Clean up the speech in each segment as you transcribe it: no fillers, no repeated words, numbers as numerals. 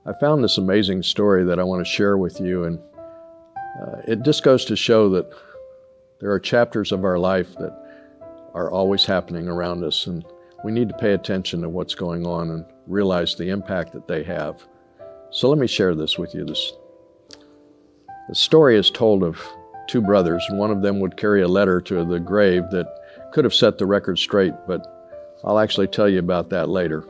I found this amazing story that I want to share with you, and it just goes to show that there are chapters of our life that are always happening around us, and we need to pay attention to what's going on and realize the impact that they have. So let me share this with you. The story is told of two brothers, and one of them would carry a letter to the grave that could have set the record straight, but I'll actually tell you about that later.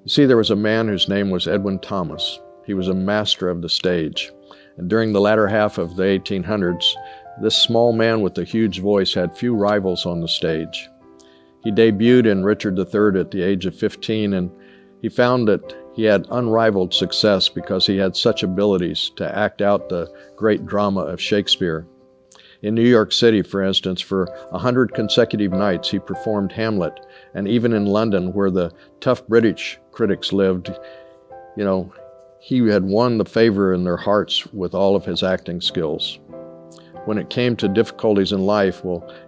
You see, there was a man whose name was Edwin Thomas. He was a master of the stage, and during the latter half of the 1800s, this small man with a huge voice had few rivals on the stage. He debuted in Richard III at the age of 15, and he found that he had unrivaled success because he had such abilities to act out the great drama of Shakespeare. In New York City, for instance, for 100 consecutive nights he performed Hamlet, and even in London, where the tough British critics lived, he had won the favor in their hearts with all of his acting skills. When it came to difficulties in life,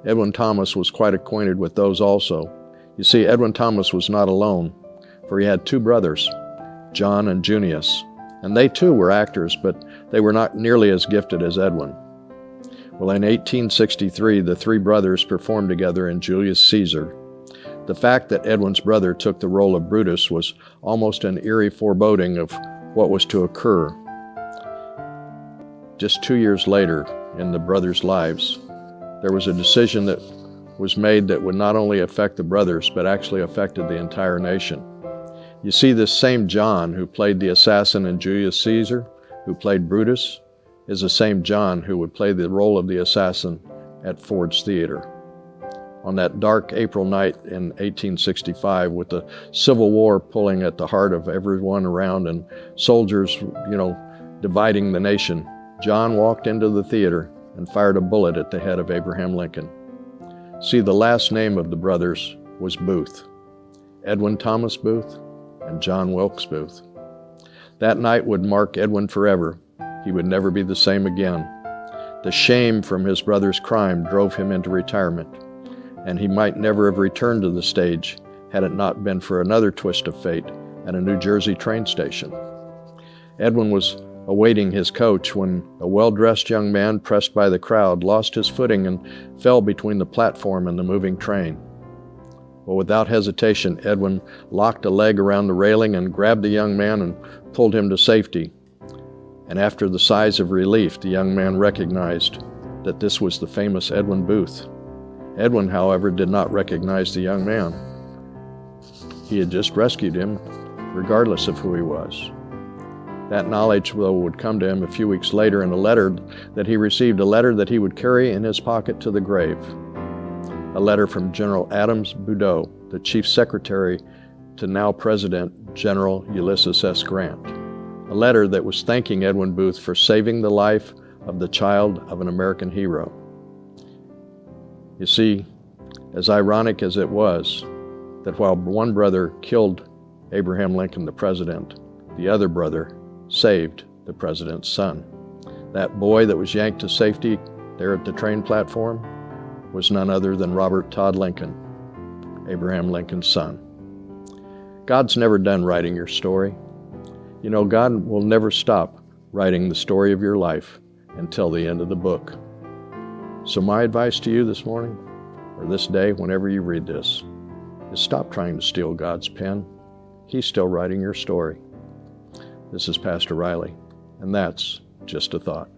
Edwin Thomas was quite acquainted with those also. You see, Edwin Thomas was not alone, for he had two brothers, John and Junius, and they too were actors, but they were not nearly as gifted as Edwin. Well, in 1863, the three brothers performed together in Julius Caesar. The fact that Edwin's brother took the role of Brutus was almost an eerie foreboding of what was to occur. Just 2 years later, in the brothers' lives, there was a decision that was made that would not only affect the brothers, but actually affected the entire nation. You see, this same John who played the assassin in Julius Caesar, who played Brutus, is the same John who would play the role of the assassin at Ford's Theater. On that dark April night in 1865, with the Civil War pulling at the heart of everyone around and soldiers, dividing the nation, John walked into the theater and fired a bullet at the head of Abraham Lincoln. See, the last name of the brothers was Booth, Edwin Thomas Booth and John Wilkes Booth. That night would mark Edwin forever. He would never be the same again. The shame from his brother's crime drove him into retirement, and he might never have returned to the stage had it not been for another twist of fate at a New Jersey train station. Edwin was awaiting his coach when a well-dressed young man pressed by the crowd lost his footing and fell between the platform and the moving train. Well, without hesitation, Edwin locked a leg around the railing and grabbed the young man and pulled him to safety. And after the sighs of relief, the young man recognized that this was the famous Edwin Booth. Edwin, however, did not recognize the young man. He had just rescued him, regardless of who he was. That knowledge, though, would come to him a few weeks later in a letter that he received, a letter that he would carry in his pocket to the grave. A letter from General Adams Boudreaux, the Chief Secretary to now President General Ulysses S. Grant. A letter that was thanking Edwin Booth for saving the life of the child of an American hero. You see, as ironic as it was, that while one brother killed Abraham Lincoln, the president, the other brother saved the president's son. That boy that was yanked to safety there at the train platform was none other than Robert Todd Lincoln, Abraham Lincoln's son. God's never done writing your story. God will never stop writing the story of your life until the end of the book. So my advice to you this morning, or this day, whenever you read this, is stop trying to steal God's pen. He's still writing your story. This is Pastor Riley, and that's Just a Thought.